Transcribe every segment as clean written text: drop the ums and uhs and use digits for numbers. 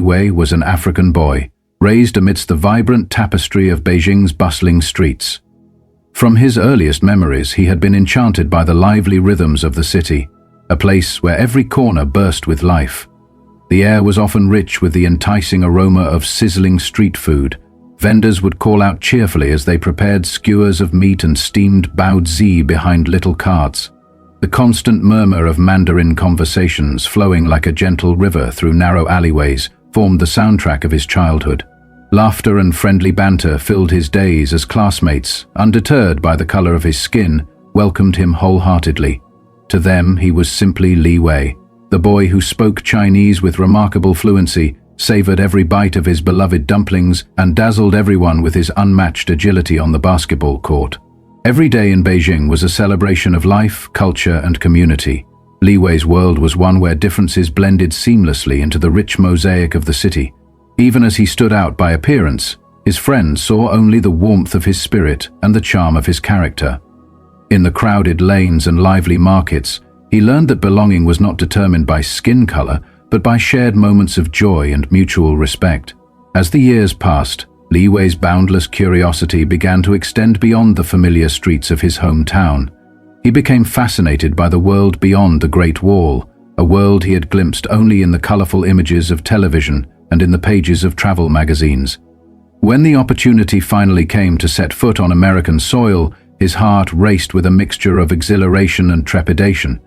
Wei was an African boy, raised amidst the vibrant tapestry of Beijing's bustling streets. From his earliest memories, he had been enchanted by the lively rhythms of the city, a place where every corner burst with life. The air was often rich with the enticing aroma of sizzling street food. Vendors would call out cheerfully as they prepared skewers of meat and steamed baozi behind little carts. The constant murmur of Mandarin conversations flowing like a gentle river through narrow alleyways formed the soundtrack of his childhood. Laughter and friendly banter filled his days as classmates, undeterred by the color of his skin, welcomed him wholeheartedly. To them, he was simply Li Wei, the boy who spoke Chinese with remarkable fluency, savored every bite of his beloved dumplings, and dazzled everyone with his unmatched agility on the basketball court. Every day in Beijing was a celebration of life, culture, and community. Li Wei's world was one where differences blended seamlessly into the rich mosaic of the city. Even as he stood out by appearance, his friends saw only the warmth of his spirit and the charm of his character. In the crowded lanes and lively markets, he learned that belonging was not determined by skin color, but by shared moments of joy and mutual respect. As the years passed, Li Wei's boundless curiosity began to extend beyond the familiar streets of his hometown. He became fascinated by the world beyond the Great Wall, a world he had glimpsed only in the colorful images of television and in the pages of travel magazines. When the opportunity finally came to set foot on American soil, his heart raced with a mixture of exhilaration and trepidation.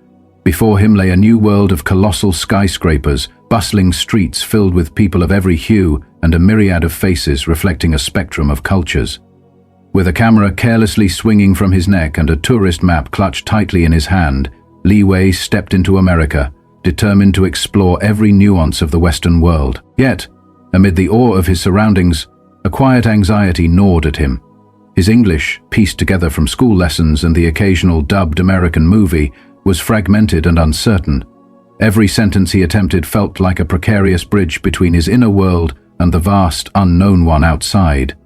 Before him lay a new world of colossal skyscrapers, bustling streets filled with people of every hue, and a myriad of faces reflecting a spectrum of cultures. With a camera carelessly swinging from his neck and a tourist map clutched tightly in his hand, Li Wei stepped into America, determined to explore every nuance of the Western world. Yet, amid the awe of his surroundings, a quiet anxiety gnawed at him. His English, pieced together from school lessons and the occasional dubbed American movie, was fragmented and uncertain. Every sentence he attempted felt like a precarious bridge between his inner world and the vast, unknown one outside.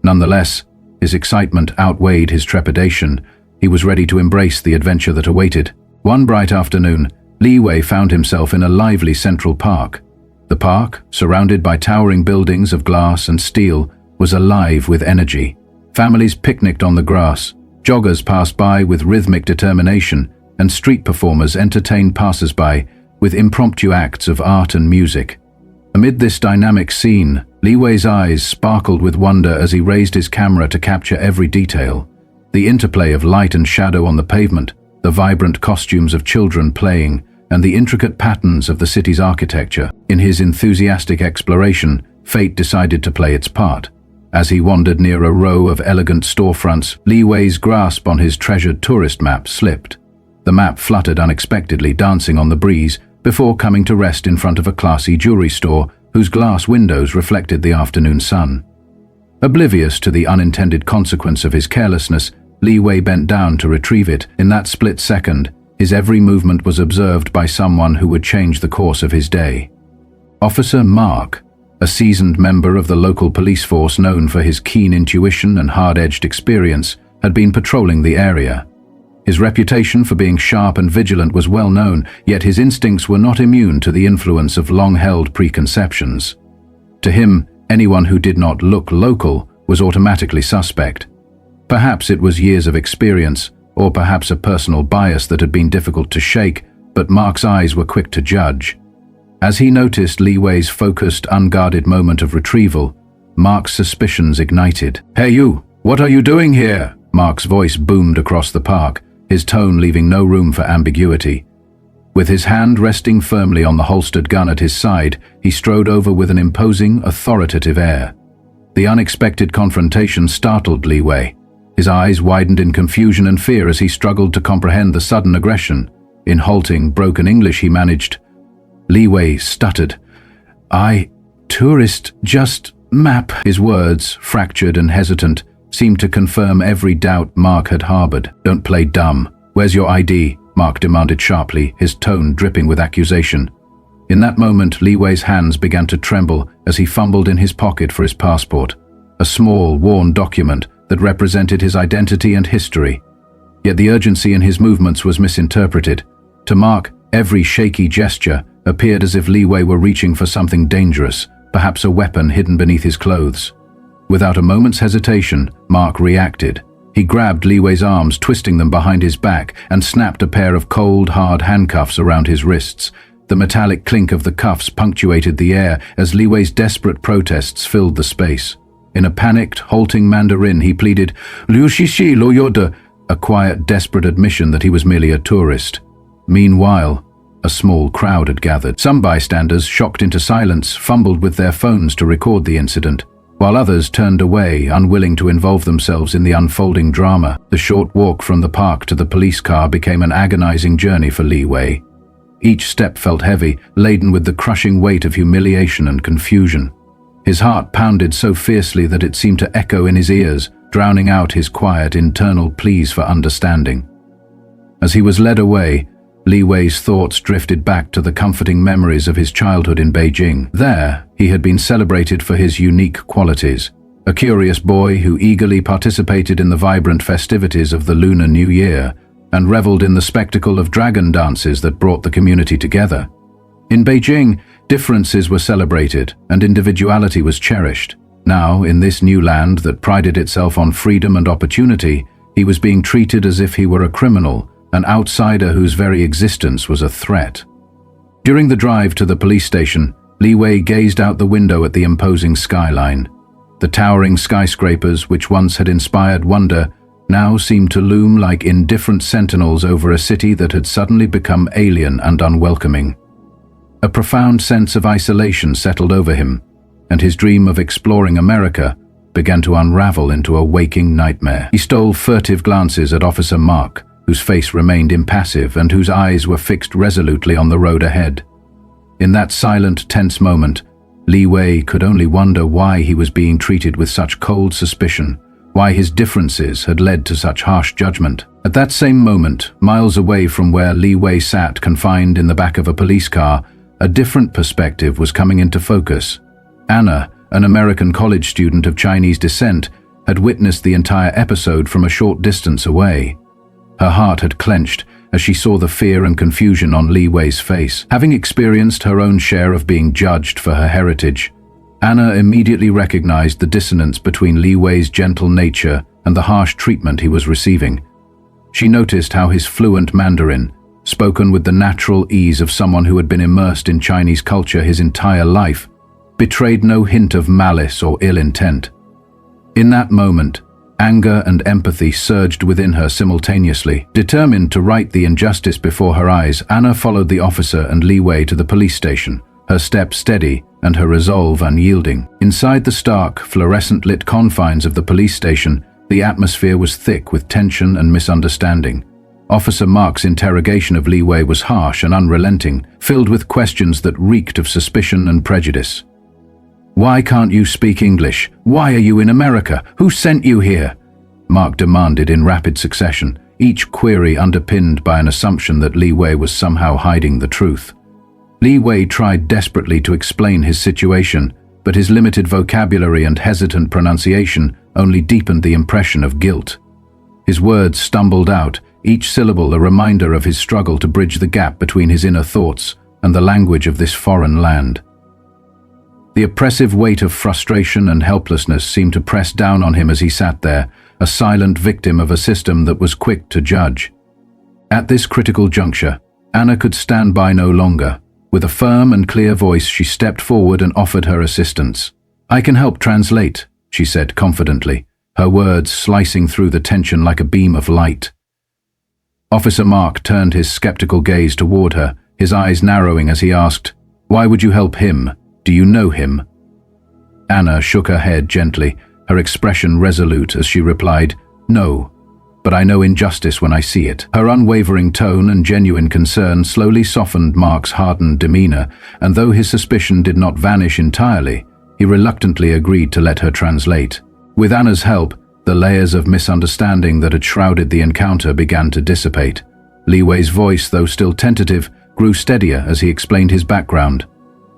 Nonetheless, his excitement outweighed his trepidation. He was ready to embrace the adventure that awaited. One bright afternoon, Li Wei found himself in a lively central park. The park, surrounded by towering buildings of glass and steel, was alive with energy. Families picnicked on the grass, joggers passed by with rhythmic determination, and street performers entertained passers-by with impromptu acts of art and music. Amid this dynamic scene, Li Wei's eyes sparkled with wonder as he raised his camera to capture every detail. The interplay of light and shadow on the pavement, the vibrant costumes of children playing, and the intricate patterns of the city's architecture. In his enthusiastic exploration, fate decided to play its part. As he wandered near a row of elegant storefronts, Li Wei's grasp on his treasured tourist map slipped. The map fluttered unexpectedly, dancing on the breeze, before coming to rest in front of a classy jewelry store whose glass windows reflected the afternoon sun. Oblivious to the unintended consequence of his carelessness, Li Wei bent down to retrieve it. In that split second, his every movement was observed by someone who would change the course of his day. Officer Mark, a seasoned member of the local police force known for his keen intuition and hard-edged experience, had been patrolling the area. His reputation for being sharp and vigilant was well known, yet his instincts were not immune to the influence of long-held preconceptions. To him, anyone who did not look local was automatically suspect. Perhaps it was years of experience, or perhaps a personal bias that had been difficult to shake, but Mark's eyes were quick to judge. As he noticed Li Wei's focused, unguarded moment of retrieval, Mark's suspicions ignited. "Hey you, what are you doing here?" Mark's voice boomed across the park, his tone leaving no room for ambiguity. With his hand resting firmly on the holstered gun at his side, he strode over with an imposing, authoritative air. The unexpected confrontation startled Li Wei. His eyes widened in confusion and fear as he struggled to comprehend the sudden aggression. In halting, broken English he managed. Li Wei stuttered. Tourist, just map." His words, fractured and hesitant, seemed to confirm every doubt Mark had harbored. "Don't play dumb. Where's your ID?" Mark demanded sharply, his tone dripping with accusation. In that moment, Li Wei's hands began to tremble as he fumbled in his pocket for his passport, a small, worn document that represented his identity and history. Yet the urgency in his movements was misinterpreted. To Mark, every shaky gesture, appeared as if Li Wei were reaching for something dangerous, perhaps a weapon hidden beneath his clothes. Without a moment's hesitation, Mark reacted. He grabbed Li Wei's arms, twisting them behind his back, and snapped a pair of cold, hard handcuffs around his wrists. The metallic clink of the cuffs punctuated the air as Li Wei's desperate protests filled the space. In a panicked, halting Mandarin, he pleaded, "Liu Shishi lo yoda," a quiet, desperate admission that he was merely a tourist. Meanwhile, a small crowd had gathered. Some bystanders, shocked into silence, fumbled with their phones to record the incident, while others turned away, unwilling to involve themselves in the unfolding drama. The short walk from the park to the police car became an agonizing journey for Li Wei. Each step felt heavy, laden with the crushing weight of humiliation and confusion. His heart pounded so fiercely that it seemed to echo in his ears, drowning out his quiet internal pleas for understanding. As he was led away, Li Wei's thoughts drifted back to the comforting memories of his childhood in Beijing. There, he had been celebrated for his unique qualities. A curious boy who eagerly participated in the vibrant festivities of the Lunar New Year and reveled in the spectacle of dragon dances that brought the community together. In Beijing, differences were celebrated and individuality was cherished. Now, in this new land that prided itself on freedom and opportunity, he was being treated as if he were a criminal, an outsider whose very existence was a threat. During the drive to the police station, Li Wei gazed out the window at the imposing skyline. The towering skyscrapers, which once had inspired wonder, now seemed to loom like indifferent sentinels over a city that had suddenly become alien and unwelcoming. A profound sense of isolation settled over him, and his dream of exploring America began to unravel into a waking nightmare. He stole furtive glances at Officer Mark, whose face remained impassive and whose eyes were fixed resolutely on the road ahead. In that silent, tense moment, Li Wei could only wonder why he was being treated with such cold suspicion, why his differences had led to such harsh judgment. At that same moment, miles away from where Li Wei sat confined in the back of a police car, a different perspective was coming into focus. Anna, an American college student of Chinese descent, had witnessed the entire episode from a short distance away. Her heart had clenched as she saw the fear and confusion on Li Wei's face. Having experienced her own share of being judged for her heritage, Anna immediately recognized the dissonance between Li Wei's gentle nature and the harsh treatment he was receiving. She noticed how his fluent Mandarin, spoken with the natural ease of someone who had been immersed in Chinese culture his entire life, betrayed no hint of malice or ill intent. In that moment, anger and empathy surged within her simultaneously. Determined to right the injustice before her eyes, Anna followed the officer and Li Wei to the police station, her step steady and her resolve unyielding. Inside the stark, fluorescent-lit confines of the police station, the atmosphere was thick with tension and misunderstanding. Officer Mark's interrogation of Li Wei was harsh and unrelenting, filled with questions that reeked of suspicion and prejudice. "Why can't you speak English? Why are you in America? Who sent you here?" Mark demanded in rapid succession, each query underpinned by an assumption that Li Wei was somehow hiding the truth. Li Wei tried desperately to explain his situation, but his limited vocabulary and hesitant pronunciation only deepened the impression of guilt. His words stumbled out, each syllable a reminder of his struggle to bridge the gap between his inner thoughts and the language of this foreign land. The oppressive weight of frustration and helplessness seemed to press down on him as he sat there, a silent victim of a system that was quick to judge. At this critical juncture, Anna could stand by no longer. With a firm and clear voice, she stepped forward and offered her assistance. "I can help translate," she said confidently, her words slicing through the tension like a beam of light. Officer Mark turned his skeptical gaze toward her, his eyes narrowing as he asked, "Why would you help him? Do you know him?" Anna shook her head gently, her expression resolute as she replied, "No, but I know injustice when I see it." Her unwavering tone and genuine concern slowly softened Mark's hardened demeanor, and though his suspicion did not vanish entirely, he reluctantly agreed to let her translate. With Anna's help, the layers of misunderstanding that had shrouded the encounter began to dissipate. Li Wei's voice, though still tentative, grew steadier as he explained his background.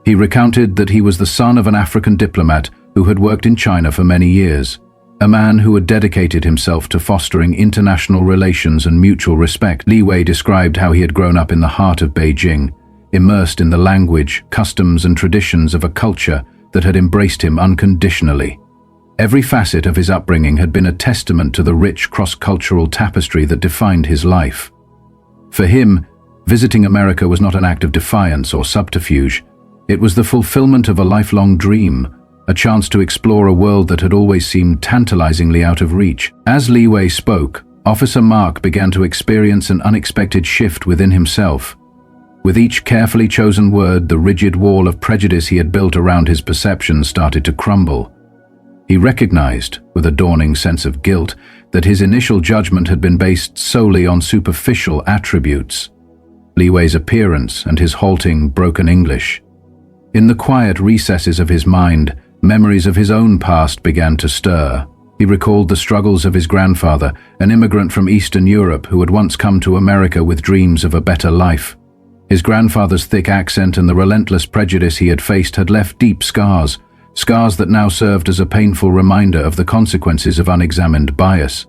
He recounted that he was the son of an African diplomat who had worked in China for many years, a man who had dedicated himself to fostering international relations and mutual respect. Li Wei described how he had grown up in the heart of Beijing, immersed in the language, customs and traditions of a culture that had embraced him unconditionally. Every facet of his upbringing had been a testament to the rich cross-cultural tapestry that defined his life. For him, visiting America was not an act of defiance or subterfuge. It was the fulfillment of a lifelong dream, a chance to explore a world that had always seemed tantalizingly out of reach. As Li Wei spoke, Officer Mark began to experience an unexpected shift within himself. With each carefully chosen word, the rigid wall of prejudice he had built around his perceptions started to crumble. He recognized, with a dawning sense of guilt, that his initial judgment had been based solely on superficial attributes. Li Wei's appearance and his halting, broken English. In the quiet recesses of his mind, memories of his own past began to stir. He recalled the struggles of his grandfather, an immigrant from Eastern Europe who had once come to America with dreams of a better life. His grandfather's thick accent and the relentless prejudice he had faced had left deep scars that now served as a painful reminder of the consequences of unexamined bias.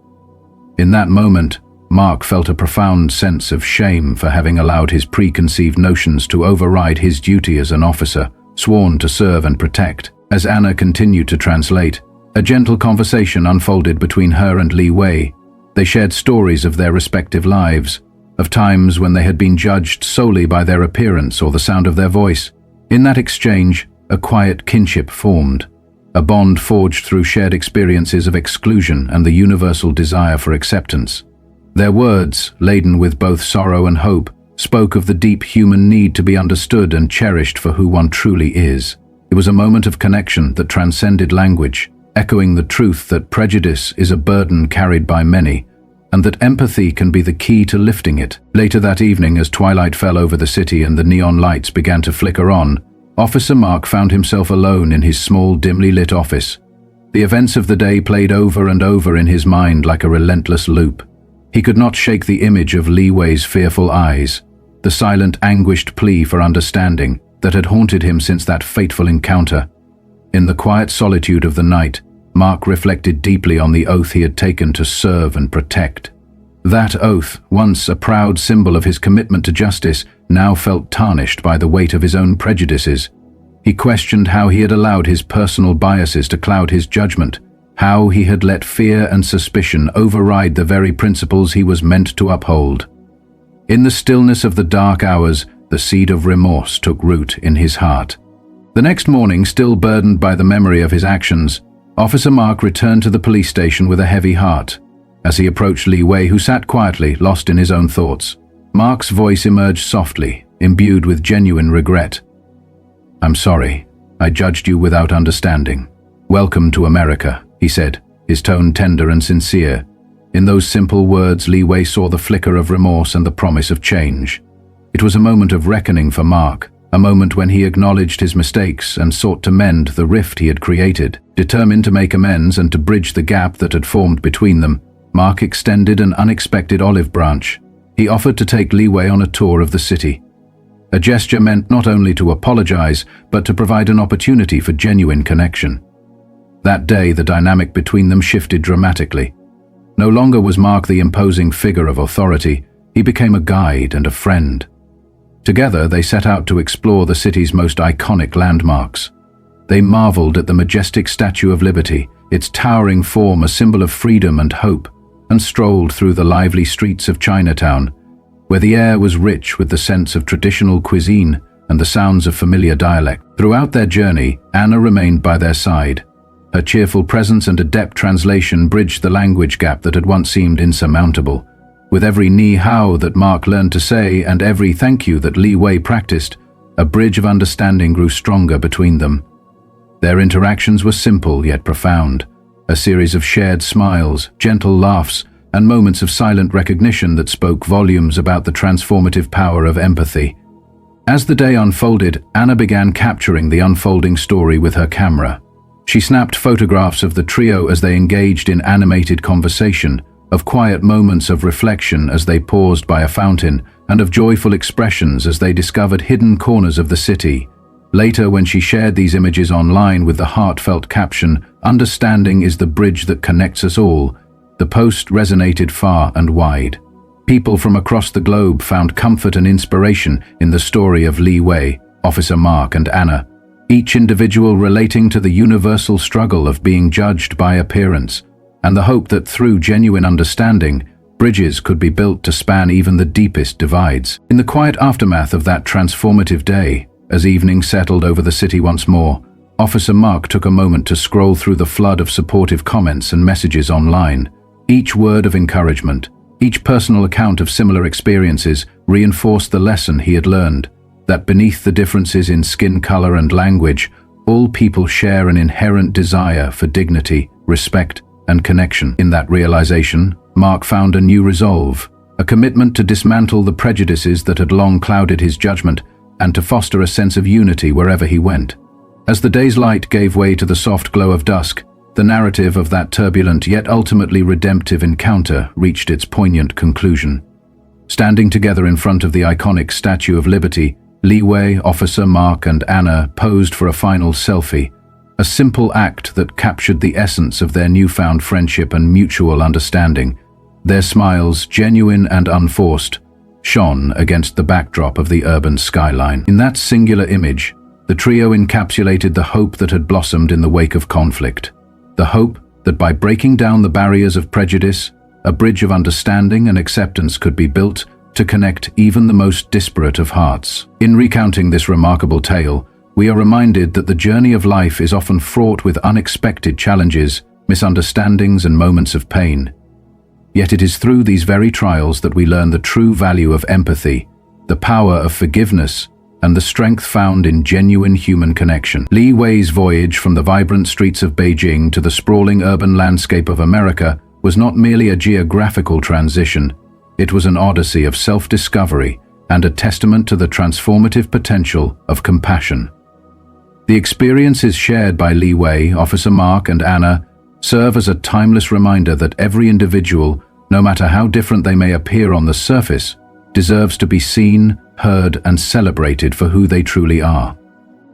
In that moment, Mark felt a profound sense of shame for having allowed his preconceived notions to override his duty as an officer, sworn to serve and protect. As Anna continued to translate, a gentle conversation unfolded between her and Li Wei. They shared stories of their respective lives, of times when they had been judged solely by their appearance or the sound of their voice. In that exchange, a quiet kinship formed, a bond forged through shared experiences of exclusion and the universal desire for acceptance. Their words, laden with both sorrow and hope, spoke of the deep human need to be understood and cherished for who one truly is. It was a moment of connection that transcended language, echoing the truth that prejudice is a burden carried by many, and that empathy can be the key to lifting it. Later that evening, as twilight fell over the city and the neon lights began to flicker on, Officer Mark found himself alone in his small, dimly lit office. The events of the day played over and over in his mind like a relentless loop. He could not shake the image of Li Wei's fearful eyes, the silent, anguished plea for understanding that had haunted him since that fateful encounter. In the quiet solitude of the night, Mark reflected deeply on the oath he had taken to serve and protect. That oath, once a proud symbol of his commitment to justice, now felt tarnished by the weight of his own prejudices. He questioned how he had allowed his personal biases to cloud his judgment, how he had let fear and suspicion override the very principles he was meant to uphold. In the stillness of the dark hours, the seed of remorse took root in his heart. The next morning, still burdened by the memory of his actions, Officer Mark returned to the police station with a heavy heart. As he approached Li Wei, who sat quietly, lost in his own thoughts, Mark's voice emerged softly, imbued with genuine regret. "I'm sorry. I judged you without understanding. Welcome to America," he said, his tone tender and sincere. In those simple words, Li Wei saw the flicker of remorse and the promise of change. It was a moment of reckoning for Mark, a moment when he acknowledged his mistakes and sought to mend the rift he had created. Determined to make amends and to bridge the gap that had formed between them, Mark extended an unexpected olive branch. He offered to take Li Wei on a tour of the city. A gesture meant not only to apologize, but to provide an opportunity for genuine connection. That day, the dynamic between them shifted dramatically. No longer was Mark the imposing figure of authority. He became a guide and a friend. Together, they set out to explore the city's most iconic landmarks. They marveled at the majestic Statue of Liberty, its towering form a symbol of freedom and hope, and strolled through the lively streets of Chinatown, where the air was rich with the sense of traditional cuisine and the sounds of familiar dialect. Throughout their journey, Anna remained by their side. Her cheerful presence and adept translation bridged the language gap that had once seemed insurmountable. With every ni hao that Mark learned to say and every thank you that Li Wei practiced, a bridge of understanding grew stronger between them. Their interactions were simple yet profound, a series of shared smiles, gentle laughs, and moments of silent recognition that spoke volumes about the transformative power of empathy. As the day unfolded, Anna began capturing the unfolding story with her camera. She snapped photographs of the trio as they engaged in animated conversation, of quiet moments of reflection as they paused by a fountain, and of joyful expressions as they discovered hidden corners of the city. Later, when she shared these images online with the heartfelt caption, "Understanding is the bridge that connects us all," the post resonated far and wide. People from across the globe found comfort and inspiration in the story of Li Wei, Officer Mark and Anna, each individual relating to the universal struggle of being judged by appearance, and the hope that through genuine understanding, bridges could be built to span even the deepest divides. In the quiet aftermath of that transformative day, as evening settled over the city once more, Officer Mark took a moment to scroll through the flood of supportive comments and messages online. Each word of encouragement, each personal account of similar experiences reinforced the lesson he had learned, that beneath the differences in skin color and language, all people share an inherent desire for dignity, respect, and connection. In that realization, Mark found a new resolve, a commitment to dismantle the prejudices that had long clouded his judgment and to foster a sense of unity wherever he went. As the day's light gave way to the soft glow of dusk, the narrative of that turbulent yet ultimately redemptive encounter reached its poignant conclusion. Standing together in front of the iconic Statue of Liberty, Li Wei, Officer Mark and Anna posed for a final selfie, a simple act that captured the essence of their newfound friendship and mutual understanding. Their smiles, genuine and unforced, shone against the backdrop of the urban skyline. In that singular image, the trio encapsulated the hope that had blossomed in the wake of conflict. The hope that by breaking down the barriers of prejudice, a bridge of understanding and acceptance could be built to connect even the most disparate of hearts. In recounting this remarkable tale, we are reminded that the journey of life is often fraught with unexpected challenges, misunderstandings, and moments of pain. Yet it is through these very trials that we learn the true value of empathy, the power of forgiveness, and the strength found in genuine human connection. Li Wei's voyage from the vibrant streets of Beijing to the sprawling urban landscape of America was not merely a geographical transition, it was an odyssey of self-discovery and a testament to the transformative potential of compassion. The experiences shared by Li Wei, Officer Mark and Anna serve as a timeless reminder that every individual, no matter how different they may appear on the surface, deserves to be seen, heard, and celebrated for who they truly are.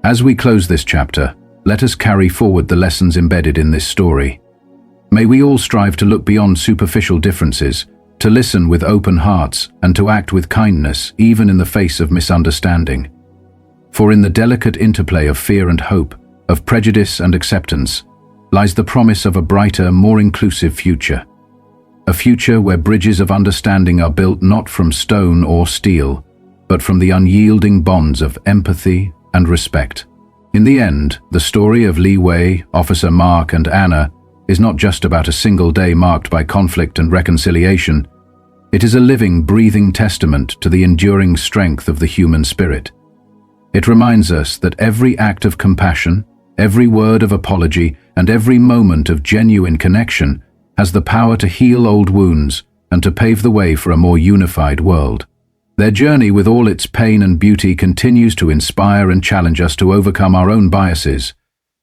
As we close this chapter, let us carry forward the lessons embedded in this story. May we all strive to look beyond superficial differences, to listen with open hearts, and to act with kindness, even in the face of misunderstanding. For in the delicate interplay of fear and hope, of prejudice and acceptance, lies the promise of a brighter, more inclusive future. A future where bridges of understanding are built not from stone or steel, but from the unyielding bonds of empathy and respect. In the end, the story of Li Wei, Officer Mark and Anna is not just about a single day marked by conflict and reconciliation. It is a living, breathing testament to the enduring strength of the human spirit. It reminds us that every act of compassion, every word of apology, and every moment of genuine connection has the power to heal old wounds and to pave the way for a more unified world. Their journey with all its pain and beauty continues to inspire and challenge us to overcome our own biases,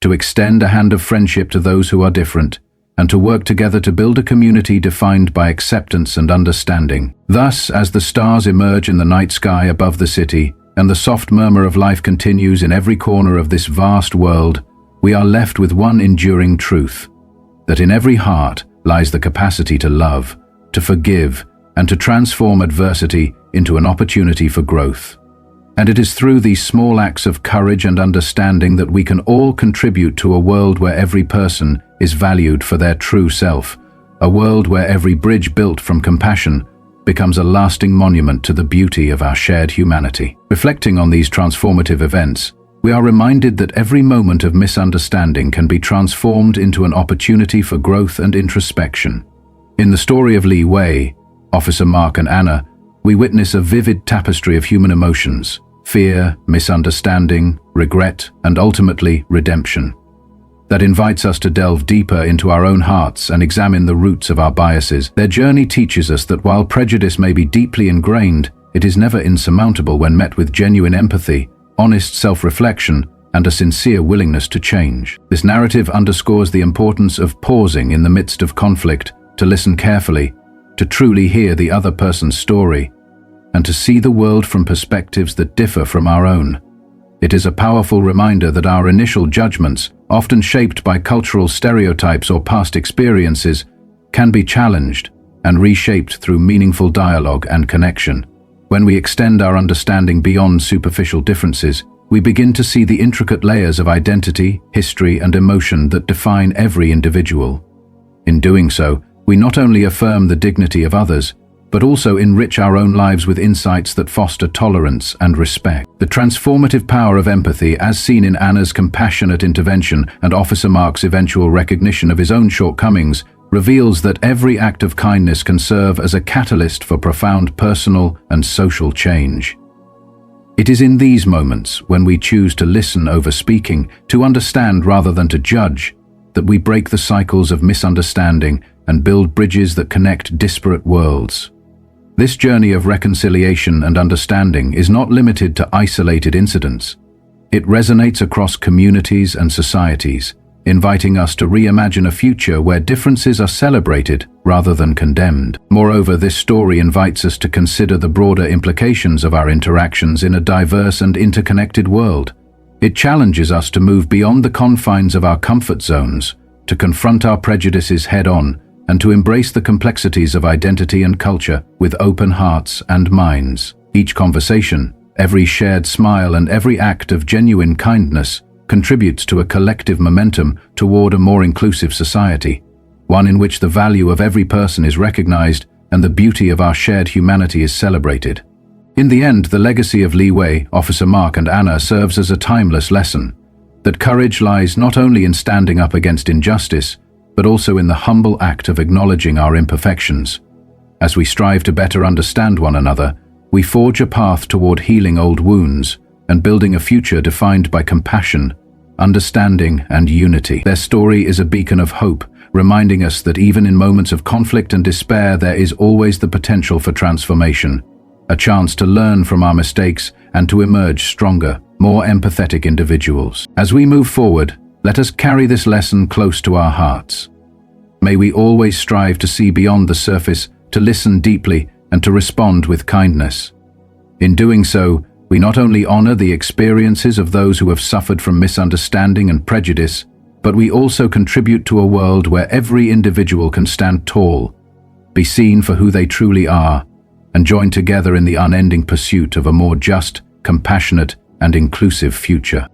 to extend a hand of friendship to those who are different, and to work together to build a community defined by acceptance and understanding. Thus, as the stars emerge in the night sky above the city, and the soft murmur of life continues in every corner of this vast world, we are left with one enduring truth, that in every heart lies the capacity to love, to forgive, and to transform adversity into an opportunity for growth. And it is through these small acts of courage and understanding that we can all contribute to a world where every person is valued for their true self, a world where every bridge built from compassion becomes a lasting monument to the beauty of our shared humanity. Reflecting on these transformative events, we are reminded that every moment of misunderstanding can be transformed into an opportunity for growth and introspection. In the story of Li Wei, Officer Mark and Anna, we witness a vivid tapestry of human emotions: fear, misunderstanding, regret, and ultimately redemption. That invites us to delve deeper into our own hearts and examine the roots of our biases. Their journey teaches us that while prejudice may be deeply ingrained, it is never insurmountable when met with genuine empathy, honest self-reflection, and a sincere willingness to change. This narrative underscores the importance of pausing in the midst of conflict, to listen carefully, to truly hear the other person's story, and to see the world from perspectives that differ from our own. It is a powerful reminder that our initial judgments, often shaped by cultural stereotypes or past experiences, can be challenged, and reshaped through meaningful dialogue and connection. When we extend our understanding beyond superficial differences, we begin to see the intricate layers of identity, history, and emotion that define every individual. In doing so, we not only affirm the dignity of others, but also enrich our own lives with insights that foster tolerance and respect. The transformative power of empathy, as seen in Anna's compassionate intervention and Officer Mark's eventual recognition of his own shortcomings, reveals that every act of kindness can serve as a catalyst for profound personal and social change. It is in these moments, when we choose to listen over speaking, to understand rather than to judge, that we break the cycles of misunderstanding and build bridges that connect disparate worlds. This journey of reconciliation and understanding is not limited to isolated incidents. It resonates across communities and societies, inviting us to reimagine a future where differences are celebrated rather than condemned. Moreover, this story invites us to consider the broader implications of our interactions in a diverse and interconnected world. It challenges us to move beyond the confines of our comfort zones, to confront our prejudices head-on, and to embrace the complexities of identity and culture with open hearts and minds. Each conversation, every shared smile, and every act of genuine kindness contributes to a collective momentum toward a more inclusive society, one in which the value of every person is recognized and the beauty of our shared humanity is celebrated. In the end, the legacy of Li Wei, Officer Mark, and Anna serves as a timeless lesson that courage lies not only in standing up against injustice, but also in the humble act of acknowledging our imperfections. As we strive to better understand one another, we forge a path toward healing old wounds and building a future defined by compassion, understanding, and unity. Their story is a beacon of hope, reminding us that even in moments of conflict and despair, there is always the potential for transformation, a chance to learn from our mistakes and to emerge stronger, more empathetic individuals. As we move forward, let us carry this lesson close to our hearts. May we always strive to see beyond the surface, to listen deeply, and to respond with kindness. In doing so, we not only honor the experiences of those who have suffered from misunderstanding and prejudice, but we also contribute to a world where every individual can stand tall, be seen for who they truly are, and join together in the unending pursuit of a more just, compassionate, and inclusive future.